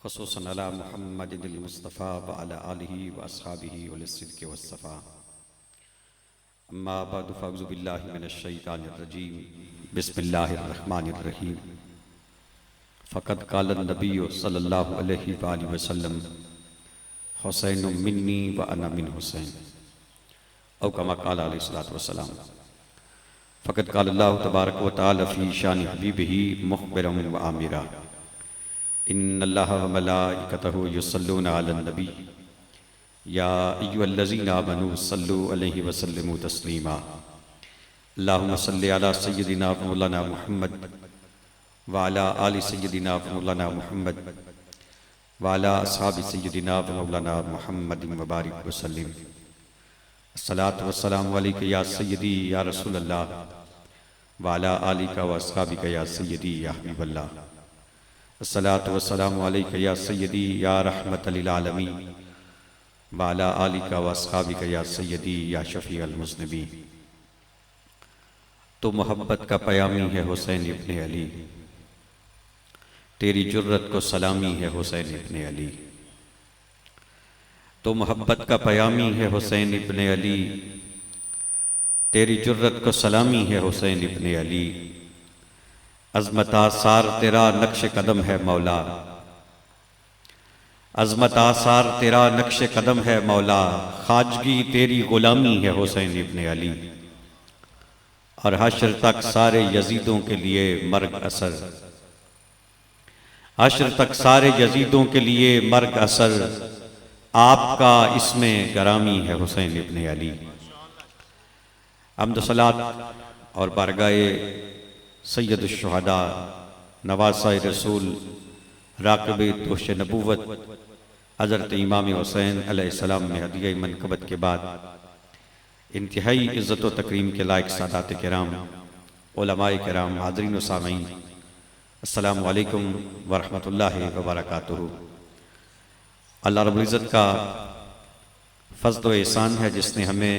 ख़ुसूसन अला मुहम्मदिल मुस्तफ़ा व अला आलिहि व अस्हाबिहि वल सिद्क़ि वस्सफ़ा। अम्मा बअद फ़अऊज़ु बिल्लाहि मिनश शैतानिर रजीम। बिस्मिल्लाहिर रहमानिर रहीम। फ़क़द क़ाल नबिय्यु सल्लल्लाहु अलैहि व आलिहि वसल्लम हुसैनुम मिन्नी व अना मिन हुसैन औ कमा क़ाल अलैहिस्सलातु वस्सलाम। फ़क़द क़ाल अल्लाहु तबारक व तआला फ़ी शानि हबीबिही मुख़बिरन व आमिरा इन्नल्लाह व मलाइकतहु युसल्लूना अलन नबी या अय्युहल्लज़ीना आमनू सल्लू अलैहि व सल्लिमू तस्लीमा। अल्लाहुम्मा सल्लि अला सय्यिदिना व मौलाना मुहम्मद व अला आलि सय्यिदिना व मौलाना मुहम्मद व अला अस्हाबि सय्यिदिना व मौलाना मुहम्मदिन व बारिक व सल्लिम। अस्सलातु वस्सलामु अलैका या सय्यदी या रसूलल्लाह व अला आलिका व अस्हाबिका या सय्यदी या हबीबल्लाह। अस्सलातु वस्सलामु अलैका या सय्यदी या रहमतल लिल आलमीन व अला आलिका व अस्हाबिका या सय्यदी या शफ़ीअल मुज़निबीन। तो मोहब्बत का पयामी है हुसैन इब्ने अली, तेरी जुर्रत को सलामी है हुसैन इब्ने अली। तो मोहब्बत का पयामी है हुसैन इब्ने अली, तेरी जुर्रत को सलामी है हुसैन इब्ने अली। अज़मत आसार तेरा नक्श कदम है मौला, अज़मत आसार तेरा नक्श कदम है मौला। ख्वाजगी तेरी गुलामी है हुसैन इब्ने अली। और हश्र तक सारे यजीदों के लिए मर्ग असर, हश्र तक सारे यजीदों के लिए मर्ग असर। आपका इसमें गरामी है हुसैन इब्ने अली। हम्द सलात और बारगाए सैयदुश शुहदा नवासाए रसूल राक़िबे तोश नबूवत हज़रत इमाम हुसैन अलैहिस्सलाम में हदिया मनक़बत के बाद इंतहाई इज़्ज़त व तकरीम के लायक सादात किराम, उलमाए किराम, हाज़रीन व सामीन, अस्सलामु अलैकुम व रहमतुल्लाहि व बरकातुहू। अल्लाह रब्बुल इज़्ज़त का फ़ज़्ल व एहसान है जिसने हमें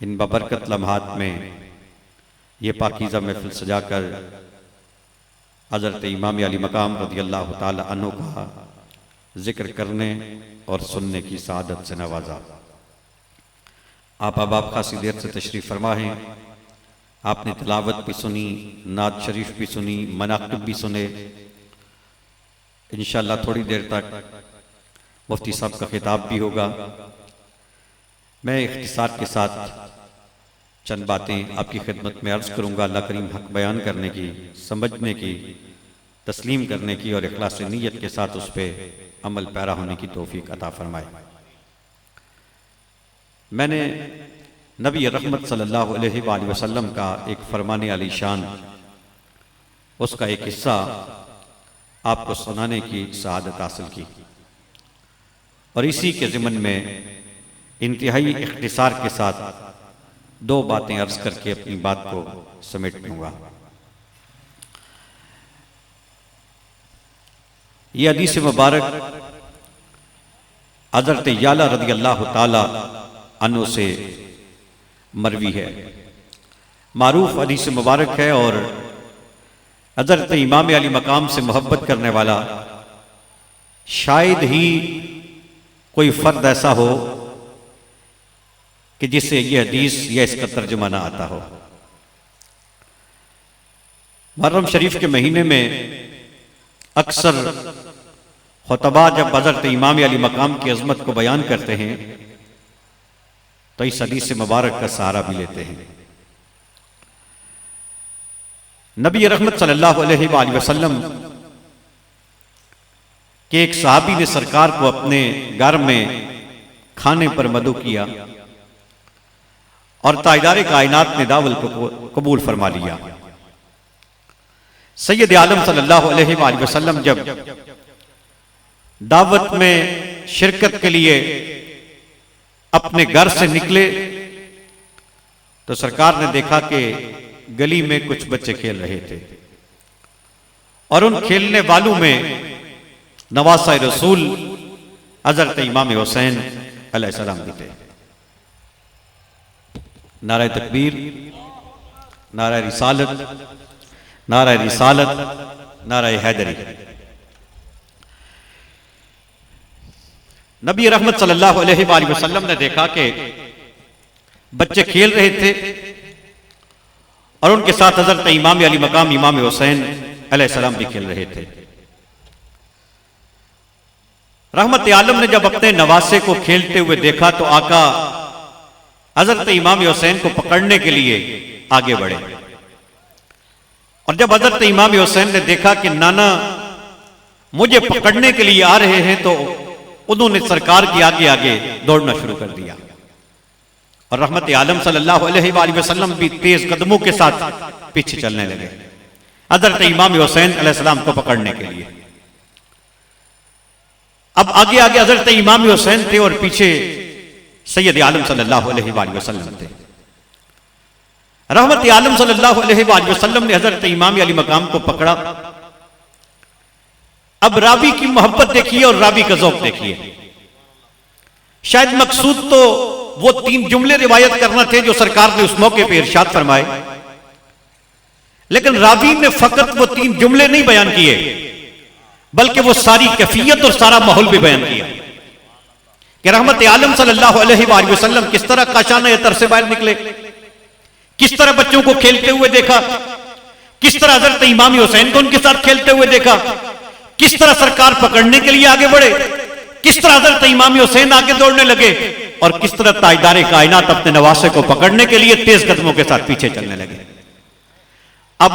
इन बबरकत लम्हात में ये पाकीज़ा महफ़िल सजाकर हज़रत इमाम अली मकाम रज़ियल्लाहु ताला अन्हु का ज़िक्र करने और सुनने की सआदत से नवाजा। आप अब खासी देर से तशरीफ़ फरमा हैं। आपने तिलावत भी सुनी, नात शरीफ भी सुनी, मनाक़िब भी सुने। इंशाअल्लाह थोड़ी देर तक मुफ्ती साहब का खिताब भी होगा। मैं इख्तिसार के साथ चंद बातें आपकी खिदमत में अर्ज़ करूँगा। अल्लाह करीम हक़ बयान करने की, समझने की, तस्लीम करने की और इखलास नीयत के साथ उस पर अमल पैरा होने की तौफीक अता फरमाए। मैंने नबी रहमत सल्लल्लाहु अलैहि वसल्लम का एक फरमाने अली शान, उसका एक हिस्सा आपको सुनाने की सआदत हासिल की और इसी के ज़िमन में इंतहाई इख्तिसार के साथ दो बातें अर्ज़ करके अपनी बात को समेट लूँगा। ये हदीस मुबारक हज़रत याला रज़ियल्लाहु ताला अन्हु से मरवी है, मारूफ हदीस मुबारक है। और हज़रत इमाम अली मकाम से मोहब्बत करने वाला शायद ही कोई फ़र्द ऐसा हो कि जिसे यह हदीस या इसका तर्जुमा ना आता हो। मुहर्रम शरीफ के महीने में अक्सर खुतबा जब हज़रत इमाम अली मकाम की अज़मत को बयान करते हैं तो इस हदीस मुबारक का सहारा भी लेते हैं। नबी रहमत सल्लल्लाहु अलैहि वसल्लम के एक सहाबी ने सरकार को अपने घर में खाने पर मदऊ किया और ताजदार कायनात ने दावत को कबूल फरमा लिया। सैयद आलम सल्लल्लाहु अलैहि वसल्लम जब दावत में शिरकत के लिए अपने घर से निकले तो सरकार ने देखा कि गली में कुछ बच्चे खेल रहे थे और उन खेलने वालों में नवासाए रसूल हज़रत इमाम हुसैन अलैहिस्सलाम भी थे। नारे तकबीर, नारे रिसालत, नारे रिसालत, नारा हैदरी। नबी रहमत सल्लल्लाहु अलैहि वसल्लम ने देखा कि बच्चे खेल रहे थे और उनके साथ हजरत इमाम अली मकाम इमाम हुसैन अलैहिस्सलाम भी खेल रहे थे। रहमत आलम ने जब अपने नवासे को खेलते हुए देखा तो आका हजरत इमाम हुसैन को पकड़ने के लिए आगे बढ़े और जब हजरत इमाम हुसैन ने देखा कि नाना मुझे पकड़ने के लिए आ रहे हैं तो उन्होंने सरकार के आगे आगे दौड़ना शुरू कर दिया और रहमत आलम सल्लल्लाहु अलैहि वसल्लम भी तेज कदमों के साथ पीछे चलने लगे हजरत इमाम हुसैन अलैहिस्सलाम को पकड़ने के लिए। अब आगे आगे हजरत इमाम हुसैन थे और पीछे सैयद आलम सल्लल्लाहु अलैहि वसल्लम थे। रहमत आलम सल्लल्लाहु अलैहि वसल्लम ने हजरत इमाम अली मकाम को पकड़ा। अब रावी की मोहब्बत देखिए और रावी का ज़ौक़ देखिए। शायद मकसूद तो वो 3 जुमले रिवायत करना थे जो सरकार ने उस मौके पर इरशाद फरमाए, लेकिन रावी ने फकत वो 3 जुमले नहीं बयान किए बल्कि वो सारी कैफियत और सारा माहौल भी बयान किया कि रहमत आलम सल्लल्लाहु अलैहि वसल्लम किस तरह काशाना तर से बाहर निकले, किस तरह बच्चों को खेलते हुए देखा, किस तरह हजरत इमाम हुसैन को उनके साथ खेलते हुए देखा, किस तरह सरकार पकड़ने के लिए आगे बढ़े, किस तरह हजरत इमाम हुसैन आगे दौड़ने लगे और किस तरह ताजदारे कायनात अपने नवासे को पकड़ने के लिए तेज कदमों के साथ पीछे चलने लगे। अब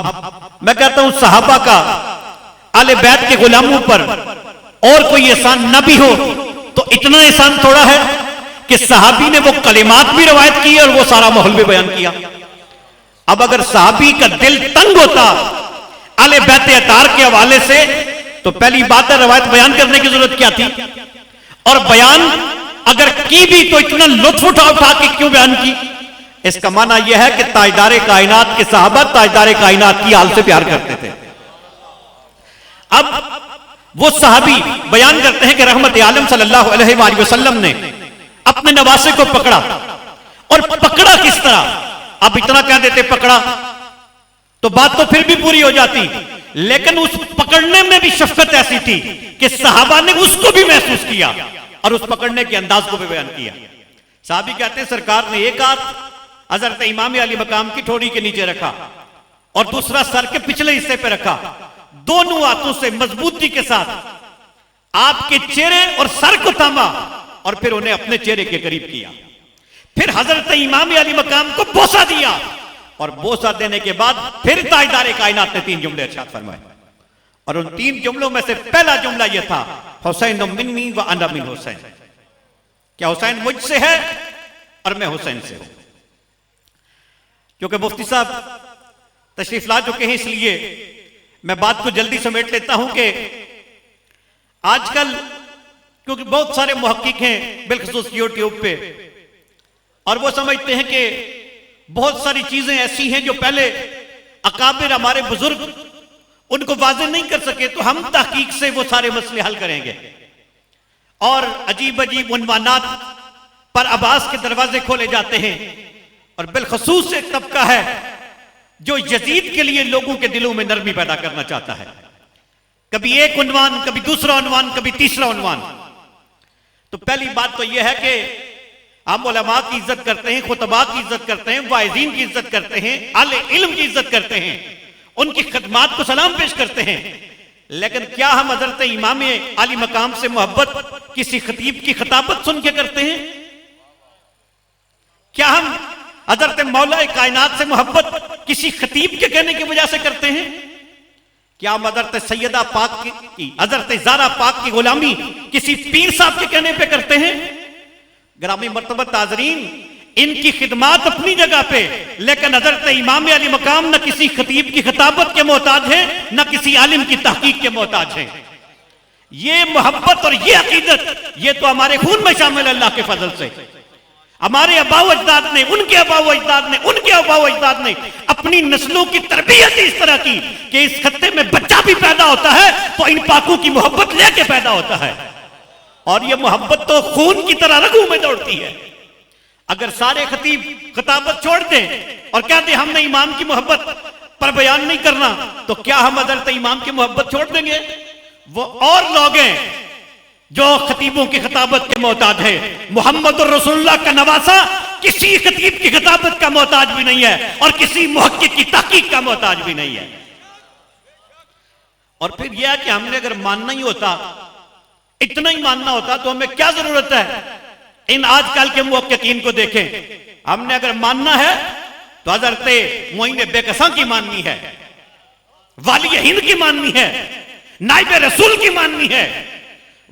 मैं कहता हूं सहाबा का आले बैत के गुलामों पर और कोई एहसान न भी हो तो इतना एहसान थोड़ा है कि सहाबी ने वो कलिमात भी रवायत की और वो सारा माहौल भी बयान किया। अब अगर सहाबी का दिल तंग होता आले बैत अतार के हवाले से तो पहली बात है रवायत बयान करने की जरूरत क्या थी, और बयान अगर की भी तो इतना लुत्फ उठा के क्यों बयान की। इसका माना यह है कि ताजदारे कायनात के सहाबा ताजदारे कायनात की हाल से प्यार करते थे। अब वो सहाबी बयान करते हैं कि रहमत आलम सल्लल्लाहु अलैहि वसल्लम ने अपने नवासे को पकड़ा और पकड़ा किस तरह। अब इतना कह देते पकड़ा तो बात तो फिर भी पूरी हो जाती, लेकिन उस पकड़ने में भी शफकत ऐसी थी कि सहाबा ने उसको भी महसूस किया और उस पकड़ने के अंदाज को भी बयान किया। साहबी कहते हैं सरकार ने एक हाथ हजरत इमाम अली मकाम की ठोड़ी के नीचे रखा और दूसरा सर के पिछले हिस्से पे रखा, दोनों हाथों से मजबूती के साथ आपके चेहरे और सर को थामा और फिर उन्हें अपने चेहरे के करीब किया। फिर हजरत इमाम अली मकाम को बोसा दिया और बोसा देने के बाद फिर ताजदारे कायनात ने 3 जुमले इरशाद फरमाए और उन 3 जुमलों में से पहला जुमला यह था हुसैन मिन्नी व अना मिन हुसैन, क्या हुसैन मुझसे है और मैं हुसैन से हूं। क्योंकि मुफ्ती साहब तशरीफ ला चुके हैं इसलिए मैं बात को जल्दी समेट लेता हूं कि आजकल क्योंकि बहुत सारे मुहक्किक हैं बिलखुसूस यूट्यूब पे और वो समझते हैं कि बहुत सारी चीजें ऐसी हैं जो पहले अकाबिर हमारे बुजुर्ग उनको वाज़ेह नहीं कर सके तो हम तहकीक से वो सारे मसले हल करेंगे और अजीब अजीब उन्वानात पर अब्बास के दरवाजे खोले जाते हैं। और बिलखुसूस एक तबका है जो यजीद के लिए लोगों के दिलों में नरमी पैदा करना चाहता है, कभी एक उन्वान, कभी दूसरा उन्वान, कभी तीसरा उन्वान। तो पहली बात तो यह है कि हम उलमा की इज्जत करते हैं, खुतबा की इज्जत करते हैं, वाइज़ीन की इज्जत करते हैं, आले इल्म की इज्जत करते हैं, उनकी खदमात को सलाम पेश करते हैं, लेकिन क्या हम हजरत इमाम अली मकाम से मोहब्बत किसी खतीब की खिताबत सुन के करते हैं? क्या हम हजरत मौला कायनात से मोहब्बत किसी खतीब के कहने की वजह से करते हैं? क्या हम हजरत सैयदा पाक की हजरत ज़ारा पाक की गुलामी किसी पीर साहब के कहने पे करते हैं? ग्रामी मर्तबा ताजरीन, इनकी खिदमात अपनी जगह पे, लेकिन हजरत इमाम अली मकाम न किसी खतीब की खिताबत के मोहताज है न किसी आलिम की तहकीक के मोहताज है। ये मोहब्बत और ये अकीदत ये तो हमारे खून में शामिल अल्लाह के फजल से। हमारे अबाव अजदाद ने, उनके अबाव अजदाद ने, उनके अबाव अजदाद ने अपनी नस्लों की तरबियत इस तरह की कि इस खत्ते में बच्चा भी पैदा होता है तो इन पाकों की मोहब्बत लेके पैदा होता है और ये मोहब्बत तो खून की तरह रगों में दौड़ती है। अगर सारे खतीब खिताबत छोड़ दें और कहते हमने इमाम की मोहब्बत पर बयान नहीं करना, तो क्या हम हजरत इमाम की मोहब्बत छोड़ देंगे? वो और लोग हैं जो खतीबों की खिताबत के मोहताज है। मोहम्मद रसूलुल्लाह का नवासा किसी खतीब की खिताबत का मोहताज भी नहीं है और किसी मुहक्किक की तहकीक का मोहताज भी नहीं है। और फिर यह कि हमने अगर मानना ही होता, इतना ही मानना होता, तो हमें क्या जरूरत है इन आजकल के मुहक्किकीन को देखें। हमने अगर मानना है तो हजरत मोइन बेकसा की माननी है, वाली हिंद की माननी है, नाइब रसूल की माननी है,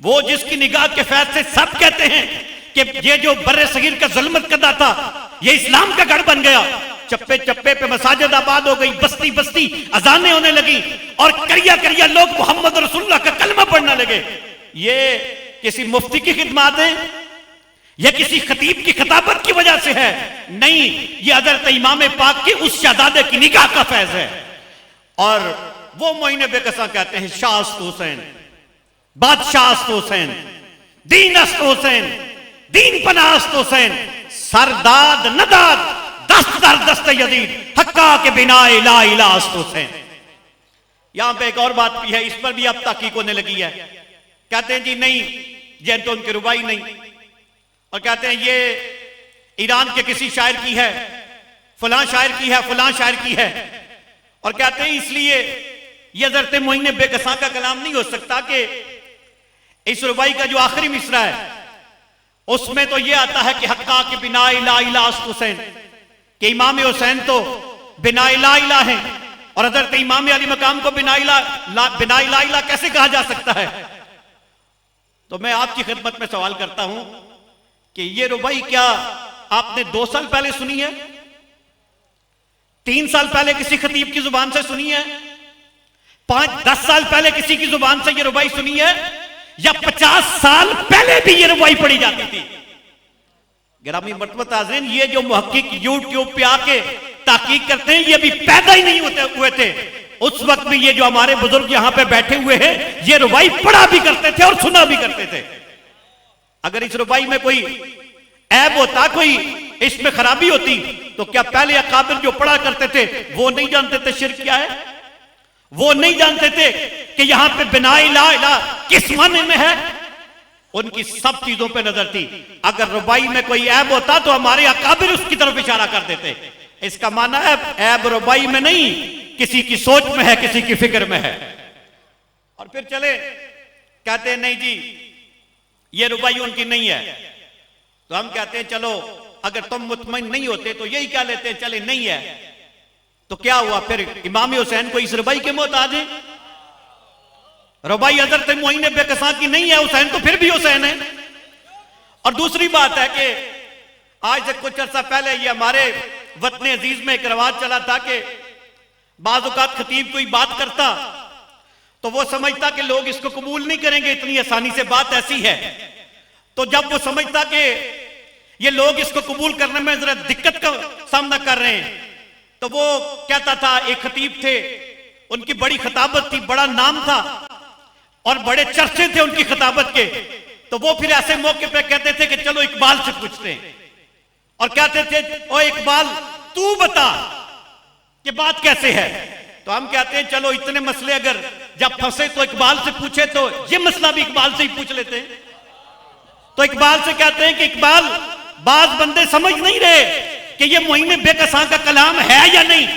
वो जिसकी निगाह के फैज से सब कहते हैं कि ये जो बर्रे सगीर का ज़ुल्मत कदा था, ये इस्लाम का गढ़ बन गया। चप्पे चप्पे पे मसाजिद आबाद हो गई, बस्ती बस्ती अजानें होने लगी और करिया करिया लोग मोहम्मद रसूलुल्लाह का कलमा पढ़ने लगे। ये किसी मुफ्ती की खिदमत है या किसी खतीब की खिताबत की वजह से है? नहीं, ये हजरत इमाम पाक के उस शहजादे की निगाह का फैज है। और वो मोइन बेकसा कहते हैं, शाह हुसैन, बादशाह हुसैन, दीन हुसैन, दीन पनाह हुसैन, सरदाद नदाद दस्तर दस्त यदीद हक्का के बिना ला इलाहा हुसैन। यहां पे एक और बात भी है, इस पर भी अब तहकीक होने लगी है। कहते हैं जी नहीं, ये तो उनकी रुबाई नहीं, और कहते हैं ये ईरान के किसी शायर की है, फलां शायर की है, फलां शायर की है, और कहते हैं इसलिए ये हज़रत मोइन बेकसा का कलाम नहीं हो सकता कि इस रुबाई का जो आखिरी मिसरा है उसमें तो ये आता है कि हक्का के बिना ला इलाहा हुसैन, कि इमाम हुसैन तो बिना ला इलाहा है और हजरत इमाम अली मकाम को बिना इलाहा कैसे कहा जा सकता है? तो मैं आपकी खिदमत में सवाल करता हूं कि ये रुबाई क्या आपने 2 साल पहले सुनी है, 3 साल पहले किसी खतीब की जुबान से सुनी है, 5-10 साल पहले किसी की जुबान से ये रुबाई सुनी है, या 50 साल पहले भी ये रुबाई पढ़ी जाती थी? गिरामी मर्तबा हाज़रीन, ये जो मुहक्किक यूट्यूब पे आके तहकीक करते हैं, ये भी पैदा ही नहीं हुए थे उस वक्त भी। ये जो हमारे बुजुर्ग यहां पे बैठे हुए हैं, ये रुबाई पढ़ा भी करते थे और सुना भी करते थे। अगर इस रुबाई में कोई ऐब होता, कोई इसमें खराबी होती, तो क्या पहले अकाबिर जो पढ़ा करते थे वो नहीं जानते थे शिर्क क्या है? वो नहीं जानते थे कि यहां पे बिना ला इलाहा किस माने में है? उनकी सब चीजों पे नजर थी। अगर रुबाई में कोई ऐब होता तो हमारे अकाबिर उसकी तरफ इशारा कर देते। इसका माना है ऐब रुबाई में नहीं, किसी की सोच में है, किसी की फिक्र में है। और फिर चले कहते हैं नहीं जी ये रुबाई उनकी नहीं है, तो हम कहते हैं चलो अगर तुम मुतमईन नहीं होते तो यही कह लेते हैं चले नहीं है, तो क्या हुआ फिर? इमाम हुसैन को इस रुबाई के मोहताज है? रुबाई हजरत मोइन बेकसा की नहीं है, हुसैन तो फिर भी हुसैन है। और दूसरी बात है कि आज से कुछ अर्सा पहले ये हमारे वतन अजीज में एक रवाज चला था कि बाज़ औक़ात खतीब कोई बात करता तो वो समझता कि लोग इसको कबूल नहीं करेंगे इतनी आसानी से, बात ऐसी है। तो जब वो समझता कि ये लोग इसको कबूल करने में जरा दिक्कत का सामना कर रहे हैं, तो वो कहता था, एक खतीब थे, उनकी बड़ी खिताबत थी, बड़ा नाम था और बड़े चर्चे थे उनकी खिताबत के, तो वो फिर ऐसे मौके पे कहते थे कि चलो इकबाल से पूछते हैं, और कहते थे ओ इकबाल तू बता कि बात कैसे है। तो हम कहते हैं चलो इतने मसले अगर जब फंसे तो इकबाल से पूछे, तो ये मसला भी इकबाल से ही पूछ लेते हैं। तो इकबाल से कहते हैं कि इकबाल बाज बंदे समझ नहीं रहे कि ये मोइन बेकसा का कलाम है या नहीं,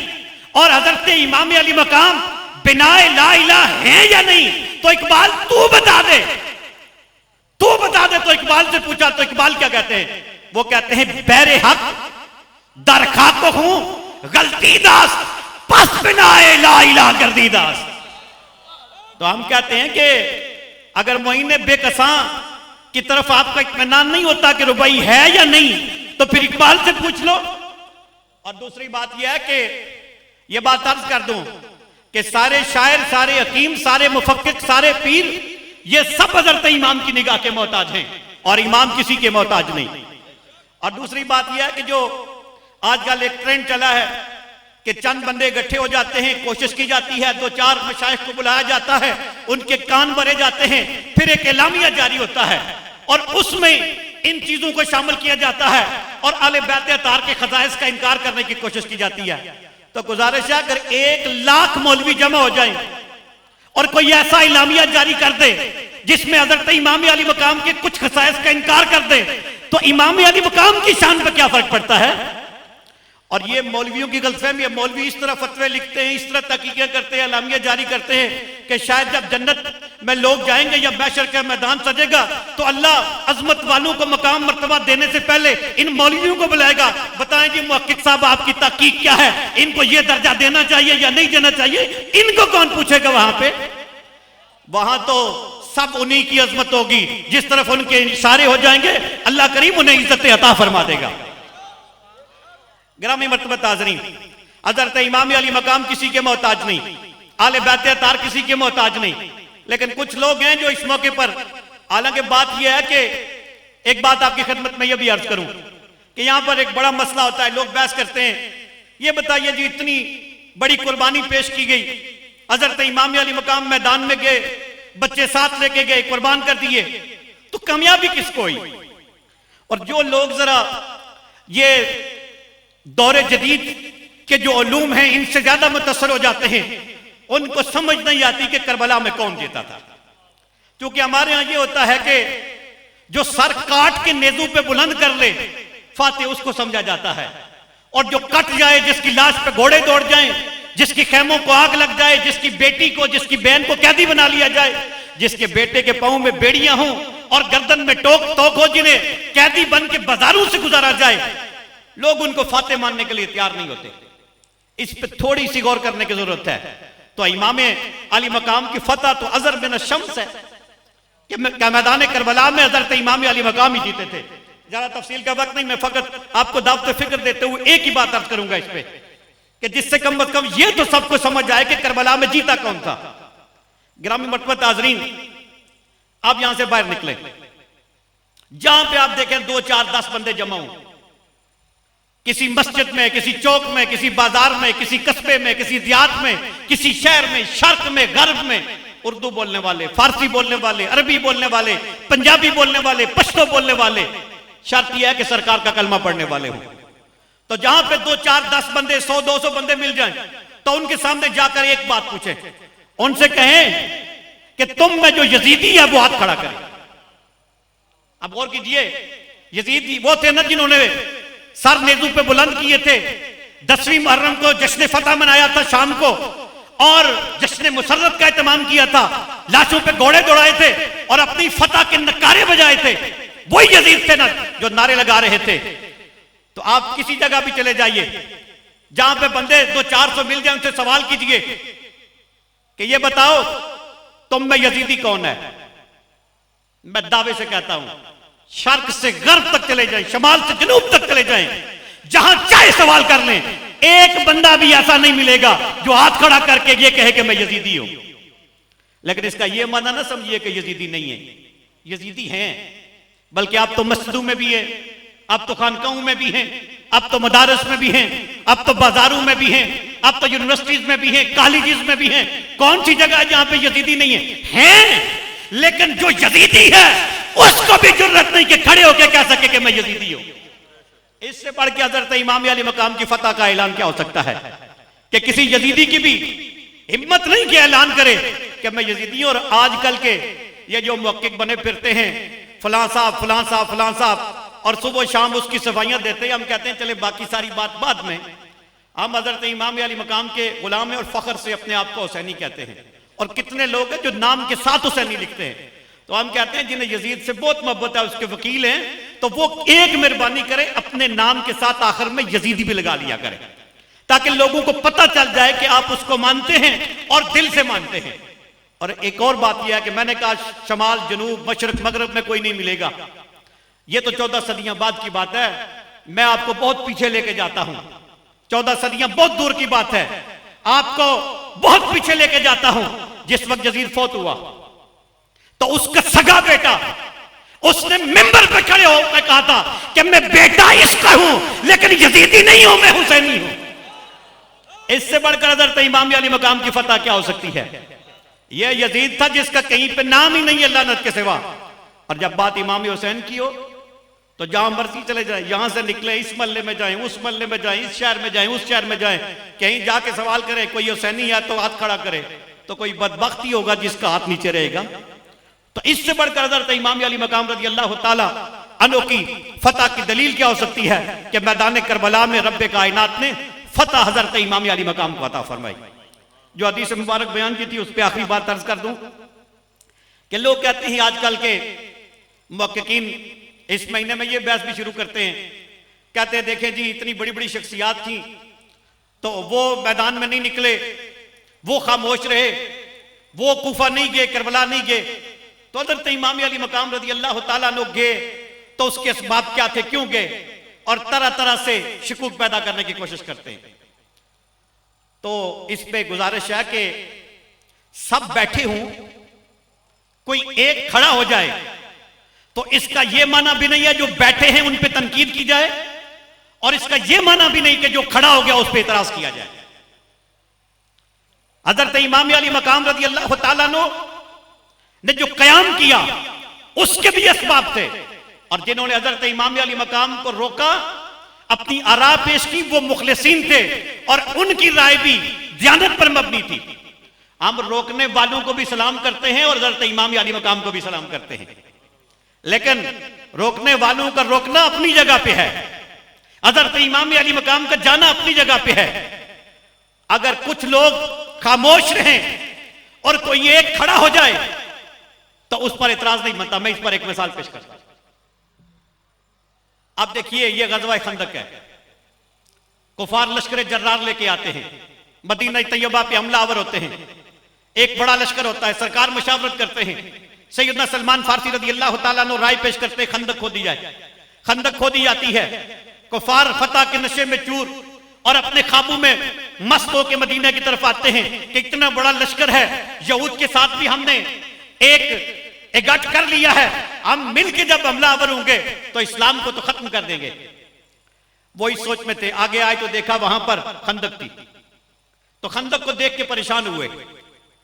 और हजरत इमाम अली मकाम बिनाए ला इलाहा है या नहीं, तो इकबाल तू बता दे, तू बता दे। तो इकबाल से पूछा तो इकबाल क्या कहते हैं? वो कहते हैं बैरे हक दरखा को हूं गलती दास पस बिनाए ला इलाहा गर्दी दास। तो हम कहते हैं कि अगर मोइन बेकसा की तरफ आपका इत्मीनान नहीं होता कि रुबाई है या नहीं, तो फिर इकबाल से पूछ लो। और दूसरी बात यह है कि यह बात अर्ज कर दूं कि सारे शायर, सारे हकीम, सारे मुफक्किर, सारे पीर, ये सब हजरत इमाम की निगाह के मोहताज हैं और इमाम किसी के मोहताज नहीं। और दूसरी बात यह है कि जो आजकल एक ट्रेंड चला है कि चंद बंदे इकट्ठे हो जाते हैं, कोशिश की जाती है, 2-4 मशाइख को बुलाया जाता है, उनके कान भरे जाते हैं, फिर एक एलामिया जारी होता है और उसमें इन चीजों को शामिल किया जाता है और आले बैत अतार के खजाइस का इनकार करने की कोशिश की जाती है। तो गुजारिश है अगर 1,00,000 मौलवी जमा हो जाए और कोई ऐसा इलामिया जारी कर दे जिसमें हजरत इमाम अली मकाम के कुछ खसाइस का इनकार कर दे, तो इमाम अली मकाम की शान पर क्या फर्क पड़ता है? और ये मौलवियों की गलतफहमी है। मौलवी इस तरह फतवे लिखते हैं, इस तरह तहकीकें करते हैं, इलामिया जारी करते हैं कि शायद जब जन्नत में लोग जाएंगे या महशर का मैदान सजेगा तो अल्लाह अजमत वालों को मकाम मर्तबा देने से पहले इन मौलवियों को बुलाएगा। बताएं जी मुहक्किक साहब आपकी तहकीक क्या है, इनको ये दर्जा देना चाहिए या नहीं देना चाहिए? इनको कौन पूछेगा वहां पे? वहां तो सब उन्हीं की अजमत होगी, जिस तरफ उनके इशारे हो जाएंगे अल्लाह करीम उन्हें इज्जत अता फरमा देगा। गिरामी मर्तबा ताज़रीन, हज़रत इमाम अली मकाम किसी के मोहताज नहीं, आले बैत अतार किसी के मोहताज नहीं, लेकिन कुछ लोग हैं जो इस मौके पर, हालांकि बात यह है कि एक बात आपकी खिदमत में यह भी अर्ज करूं कि यहां पर एक बड़ा मसला होता है, लोग बहस करते हैं, ये बताइए जी इतनी बड़ी कुर्बानी पेश की गई, हज़रत इमाम अली मकाम मैदान में गए, बच्चे साथ लेके गए, कुर्बान कर दिए, तो कामयाबी किसको हुई? और जो लोग जरा ये दौरे जदीद के जो उलूम हैं इनसे ज्यादा मुतअस्सिर हो जाते हैं, उनको समझ नहीं आती कि करबला में कौन जीता था। क्योंकि हमारे यहां ये होता है कि जो सर काट के नेजू पे बुलंद कर ले फाते उसको समझा जाता है, और जो कट जाए, जिसकी लाश पे घोड़े दौड़ जाएं, जिसकी खेमों को आग लग जाए, जिसकी बेटी को, जिसकी बहन को कैदी बना लिया जाए, जिसके बेटे के पांव में बेड़ियां हों और गर्दन में तोक हो, जिन्हें कैदी बन के बाजारों से गुजारा जाए, लोग उनको फाते मानने के लिए तैयार नहीं होते। इस पे थोड़ी सी गौर करने की जरूरत है। तो इमाम अली मकाम की फतह तो अजर बिन शम्स है कि मैदान करबला में हजरत इमाम अली मकाम ही जीते थे। ज्यादा तफसील का वक्त नहीं, मैं फकत आपको दावत फिक्र देते हुए एक ही बात अर्ज करूंगा इस पे कि जिससे कम अज कम ये तो सबको समझ आए कि करबला में जीता कौन था। गिरामी मर्तबा ताज़रीन, आप यहां से बाहर निकले, जहां पे आप देखें 2, 4, 10 बंदे जमा हों, किसी मस्जिद में, किसी चौक में, किसी बाजार में, किसी कस्बे में, किसी देहात में, किसी शहर में, शर्क में, गर्ब में, उर्दू बोलने वाले, फारसी बोलने वाले, अरबी बोलने वाले, पंजाबी बोलने वाले, पश्तो बोलने वाले, शर्त यह है कि सरकार का कलमा पढ़ने वाले हो। तो जहां पे 2, 4, 10 बंदे, 100, 200 बंदे मिल जाएं, तो उनके सामने जाकर एक बात पूछे, उनसे कहें कि तुम में जो यजीदी है वो हाथ खड़ा करे। अब गौर कीजिए, यजीदी वो थे ना जिन्होंने सर नेजू पे बुलंद किए थे, 10वीं मुहर्रम को जश्न फतह मनाया था शाम को, और जश्न मुसर्रत का एहतमाम किया था, लाशों पे घोड़े दौड़ाए थे और अपनी फतह के नकारे बजाए थे। वही यजीद थे ना जो नारे लगा रहे थे। तो आप किसी जगह भी चले जाइए, जहां पे बंदे 200-400 मिल जाए, उनसे सवाल कीजिए कि ये बताओ तुम में यजीदी कौन है? मैं दावे से कहता हूं, शर्क से गर्ब तक चले जाएं, शमाल से जनूब तक चले जाएं, जहां चाहे सवाल कर लें, एक बंदा भी ऐसा नहीं मिलेगा जो हाथ खड़ा करके ये कहे कि मैं यजीदी हूं। लेकिन इसका यह माना ना समझिए कि यजीदी नहीं है, यजीदी हैं, बल्कि आप तो मस्जिदों में भी हैं, अब तो खानकाहों में भी हैं, अब तो मदारस में भी हैं, अब तो बाजारों में भी हैं, अब तो यूनिवर्सिटीज में भी हैं, कॉलेजेस में भी हैं। कौन सी जगह है जहां पे यजीदी नहीं है? लेकिन जो यजीदी है उसको भी जुर्रत नहीं कि खड़े होकर कह सके कि मैं यजीदी हूं। इससे बढ़ के हजरत इमाम अली मकाम की फतह का ऐलान क्या हो सकता है कि किसी यजीदी की भी हिम्मत नहीं कि ऐलान करे कि मैं यजीदी हूं। और आजकल के ये जो मुहक्किक बने फिरते हैं, फलां साहब, फलां साहब, फलां साहब, और सुबह शाम उसकी सफाइयां देते हैं, हम कहते हैं चले बाकी सारी बात बाद में। हम हजरत इमाम अली मकाम के गुलाम हैं और फख्र से अपने आप को हुसैनी कहते हैं। और कितने लोग हैं जो नाम के साथ हुसैनी लिखते हैं। तो हम कहते हैं जिन्हें यजीद से बहुत मोहब्बत है, उसके वकील हैं, तो वो एक मेहरबानी करे, अपने नाम के साथ आखिर में यजीदी भी लगा लिया करे, ताकि लोगों को पता चल जाए कि आप उसको मानते हैं और दिल से मानते हैं। और एक और बात यह है कि मैंने कहा शमाल, जनूब, मशरक, मगरब में कोई नहीं मिलेगा। यह तो 14 सदियां बाद की बात है। मैं आपको बहुत पीछे लेके जाता हूं, 14 सदियां बहुत दूर की बात है। आपको बहुत पीछे लेके जाता हूं, जिस वक्त यजीद फौत हुआ तो उसका सगा बेटा उसने मिंबर पे खड़े होकर कहा था कि मैं बेटा इसका हूं लेकिन यजीदी नहीं हूं, मैं हुसैनी हूं। इससे बढ़कर हजरत इमाम अली मकाम की फतह क्या हो सकती है? यह यजीद था जिसका कहीं पे नाम ही नहीं है लानत के सिवा। और जब बात इमाम हुसैन की हो तो जहां मर्जी चले जाए, यहां से निकले इस मोहल्ले में जाएं, उस मोहल्ले में जाएं, इस शहर में जाएं, उस शहर में जाएं, कहीं जाके सवाल करें कोई हुसैनी है तो हाथ खड़ा करे, तो कोई बदबख्त ही होगा जिसका हाथ नीचे रहेगा। तो इससे बढ़कर हजरत इमाम अली मकाम रज़ी अल्लाह ताला अन्हु की फतह की दलील क्या हो सकती है कि मैदान करबला में रब्बे कायनात ने फतह हजरत इमाम अली मकाम को अता फरमाई। जो हदीस मुबारक बयान की थी उस पर आखिरी बात अर्ज कर दूं कि लोग कहते हैं आजकल के मुहक्किकीन इस महीने में ये बहस भी शुरू करते हैं, कहते हैं देखें जी इतनी बड़ी बड़ी शख्सियात थी तो वो मैदान में नहीं निकले, वो खामोश रहे, वो कूफा नहीं गए, करबला नहीं गए, तो हज़रत इमाम अली मकाम रज़ी अल्लाह ताला अन्हु गए तो उसके असबाब क्या थे, क्यों गए, और तरह तरह से शिकूक पैदा करने की कोशिश करते हैं। तो इस पे गुजारिश है कि सब बैठे हों, कोई एक खड़ा हो जाए तो इसका यह माना भी नहीं है जो बैठे हैं उन पे तनकीद की जाए, और इसका यह माना भी नहीं कि जो खड़ा हो गया उस पे इतराज किया जाए। हज़रत इमाम अली मकाम रज़ी अल्लाह ताला अन्हु ने जो कयाम किया उसके भी असबाब थे, और जिन्होंने हज़रत इमाम अली मकाम को रोका, अपनी आरा पेश की, वो मुखलिसीन थे और उनकी राय भी दियानत पर मबनी थी। हम रोकने वालों को भी सलाम करते हैं और हज़रत इमाम अली मकाम को भी सलाम करते हैं, लेकिन रोकने वालों का रोकना अपनी जगह पे है, हज़रत इमाम अली मकाम का जाना अपनी जगह पे है। अगर कुछ लोग खामोश रहें और कोई एक खड़ा हो जाए तो उस पर इतराज नहीं बनता। मैं इस पर एक मिसाल पेश करता हूं। अब देखिए ये गज़वा खंदक है, कुफार लश्कर जर्रार लेके आते हैं, मदीना तैयबा पे हमलावर होते हैं, एक बड़ा लश्कर होता है, सरकार मुशावरत करते हैं, सैयदना सलमान फारसी रज़ी अल्लाह ताला अन्हु राय पेश करते हैं खंदक खोदी जाए। खंदक खोदी जाती है, कुफार फतह के नशे में चूर और अपने काबू में मस्त होकर मदीना की तरफ आते हैं कि इतना बड़ा लश्कर है, यहूद के साथ भी हमने एक इकट्ठ कर लिया है, हम मिलकर जब हमलावर होंगे तो इस्लाम को तो खत्म कर देंगे। वो इस सोच में थे। आगे आए तो देखा वहां पर खंदक थी, तो खंदक को देख के परेशान हुए,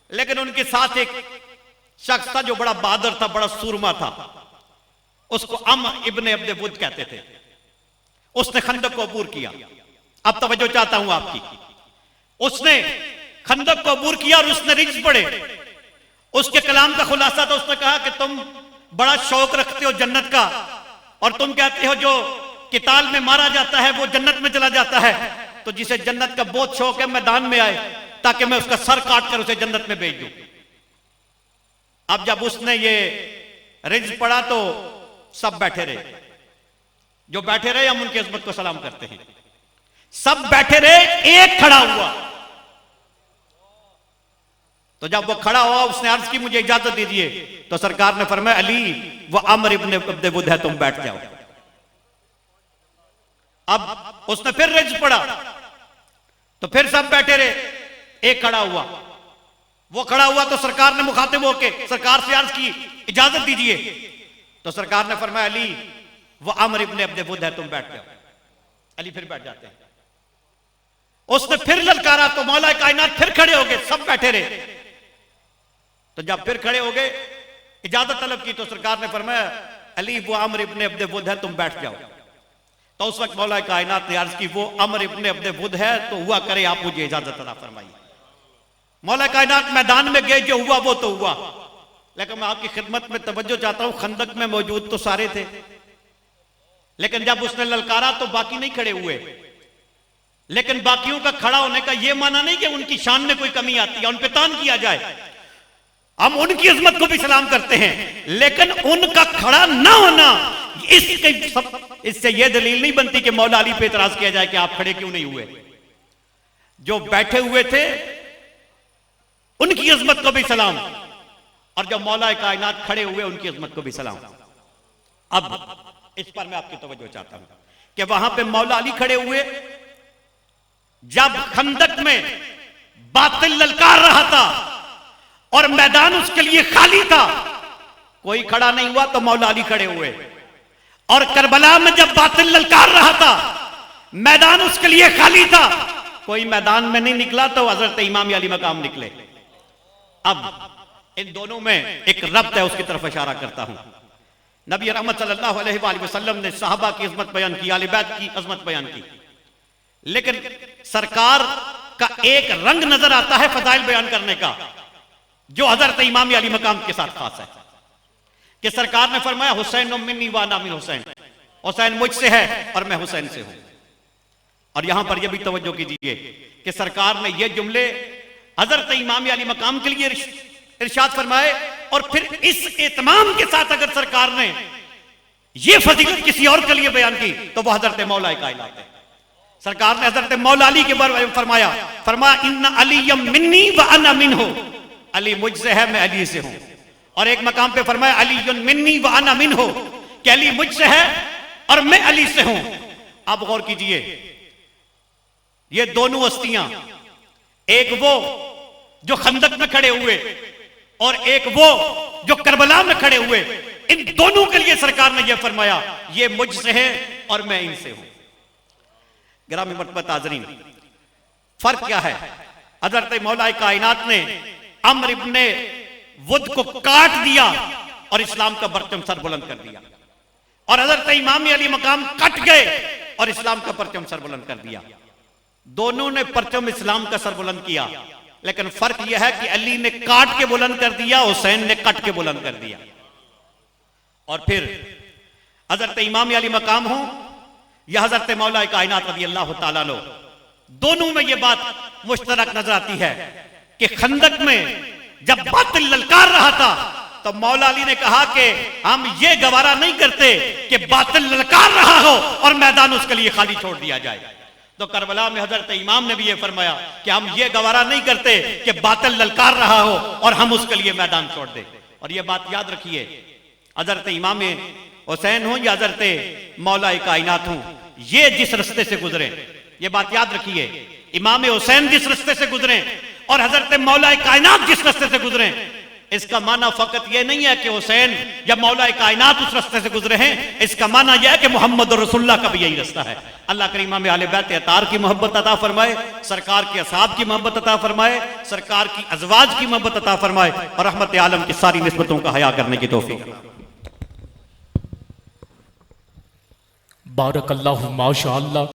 लेकिन उनके साथ एक शख्स था जो बड़ा बहादुर था, बड़ा सूरमा था, उसको अम इब्ने अब्दे बुद कहते थे। उसने खंदक को अबूर किया। अब तवज्जो चाहता हूं आपकी, उसने खंदक को अबूर किया और उसने रिज्म पढ़े। उसके कलाम का खुलासा तो उसने कहा कि तुम बड़ा शौक रखते हो जन्नत का, और तुम कहते हो जो किताल में मारा जाता है वो जन्नत में चला जाता है, तो जिसे जन्नत का बहुत शौक है मैदान में आए ताकि मैं उसका सर काट कर उसे जन्नत में भेज दूं। अब जब उसने ये रिज्म पढ़ा तो सब बैठे रहे, जो बैठे रहे हम उनकी इज्जत को सलाम करते हैं, सब बैठे रहे, एक खड़ा हुआ। तो जब वो खड़ा हुआ उसने अर्ज की मुझे इजाजत दीजिए, तो सरकार ने फरमाया अली वो अमर इब्ने अब्दे बुद है, तुम बैठ जाओ। अब उसने फिर रिज्म पढ़ा तो फिर सब बैठे रहे, एक खड़ा हुआ। वो खड़ा हुआ तो सरकार ने मुखातिब होके सरकार से अर्ज की इजाजत दीजिए, तो सरकार ने फरमाया अली वो अमर इब्ने अब्दे बुद है, तुम बैठ जाओ। अली फिर बैठ जाते हैं। उसने फिर ललकारा तो मौला कायनात फिर खड़े हो गए, सब बैठे रहे। तो जब फिर खड़े हो गए, इजाजत तलब की, तो सरकार ने फरमाया अली वो अमर इब्ने अब्दे बुद है, तुम बैठ जाओ। तो उस वक्त मौला कायनात ने अर्ज की वो अमर इब्ने अब्दे बुद है तो हुआ करे, आप मुझे इजाजत अता फरमाइए। मौला कायनात मैदान में गए, जो हुआ वो तो हुआ, लेकिन मैं आपकी खिदमत में तवज्जो चाहता हूं, खंदक में मौजूद तो सारे थे, लेकिन जब उसने ललकारा तो बाकी नहीं खड़े हुए। लेकिन बाकियों का खड़ा होने का यह माना नहीं कि उनकी शान में कोई कमी आती है, उन पे तान किया जाए। हम उनकी इज्जत को भी सलाम करते हैं, लेकिन उनका खड़ा ना होना इससे यह दलील नहीं बनती कि मौला अली पे इतराज किया जाए कि आप खड़े क्यों नहीं हुए। जो बैठे हुए थे उनकी इज्जत को भी सलाम, और जब मौला कायनात खड़े हुए उनकी इज्जत को भी सलाम। अब इस पर मैं आपकी तवज्जो चाहता हूं कि वहां पे मौला अली खड़े हुए, जब खंदक में बातिल ललकार रहा था और मैदान उसके लिए खाली था, कोई खड़ा नहीं हुआ तो मौला अली खड़े हुए। और करबला में जब बातिल ललकार रहा था, मैदान उसके लिए खाली था, कोई मैदान में नहीं निकला तो हजरत इमाम अली मकाम निकले। अब इन दोनों में एक रब्त है, उसकी तरफ इशारा करता हूं नबी रहमत सल्लल्लाहु अलैहि वसल्लम ने सहाबा की अजमत बयान की, आले बैत की अजमत बयान की, लेकिन सरकार का एक रंग नजर आता है फजाइल बयान करने का जो हजरत इमाम अली मकाम के साथ खास है कि सरकार ने फरमाया हुसैन मिन्नी व अना मिन हुसैन, हुसैन मुझसे है और मैं हुसैन से हूं। और यहां पर यह भी तवज्जो कीजिए कि सरकार ने यह जुमले हजरत इमाम अली मकाम के लिए इरशाद फरमाए और फिर इस एहतमाम के साथ अगर सरकार ने यह फजीलत किसी और के लिए बयान की तो वह हजरत मौला कायनात है। सरकार ने हजरत मौला अली के बारे में फरमाया इन्ना अलीयम मिन्नी व अना मिन्हु, अली मुझसे है मैं अली से हूं। और एक मकाम पे फरमाया अलीयुन मिन्नी व अना मिन्हु, कि अली मुझसे है और मैं अली से हूं। अब गौर कीजिए, ये दोनों हस्तियां, एक वो जो खंदक में खड़े हुए और एक वो जो करबला में खड़े हुए, इन दोनों के लिए सरकार ने यह फरमाया ये मुझसे है और मैं इनसे हूं। गिरामी मर्तबा ताज़रीन, फर्क क्या है? हजरत मौला कायनात ने अम्र इब्ने वुद को काट दिया और इस्लाम का परचम सर बुलंद कर दिया, और हजरत इमाम अली मकाम कट गए और इस्लाम का परचम सर बुलंद कर दिया। दोनों ने परचम इस्लाम का सर बुलंद किया, लेकिन फर्क यह है कि अली ने काट के बुलंद कर दिया, हुसैन ने कट के बुलंद कर दिया। और फिर हजरत इमाम अली मकाम हो या हजरत मौला कायनात रज़ी अल्लाह तआला अन्हु, दोनों में यह बात मुश्तरक नजर आती है कि खंदक में जब बातिल ललकार रहा था तो मौला अली ने कहा कि हम ये गवारा नहीं करते कि बातिल ललकार रहा हो और मैदान उसके लिए खाली छोड़ दिया जाए। तो करबला में हजरत इमाम ने भी ये फरमाया कि हम ये गवारा नहीं करते कि बातिल ललकार रहा हो और हम उसके लिए मैदान छोड़ दें। और ये बात याद रखिए, हजरत इमाम हुसैन हो या हजरत मौला कायनात हो, ये जिस रास्ते से गुजरे, ये बात याद रखिए, इमाम हुसैन जिस रास्ते से गुजरे और हजरत मौला कायनात जिस रास्ते से गुजरे, इसका माना फकत यह नहीं है कि हुसैन या मौला कायनात उस रास्ते से गुजरे हैं, इसका माना यह है कि मोहम्मद रसूलुल्लाह का भी यही रास्ता है। अल्लाह करीम इमाम आले बैत अतार की मोहब्बत अता फरमाए, सरकार के असहाब की मोहब्बत अता फरमाए, सरकार की अज़वाज की मोहब्बत अता फरमाए और रहमत आलम की सारी निस्बतों का हया करने की तौफीक। बारक अल्लाहु माशा अल्लाह।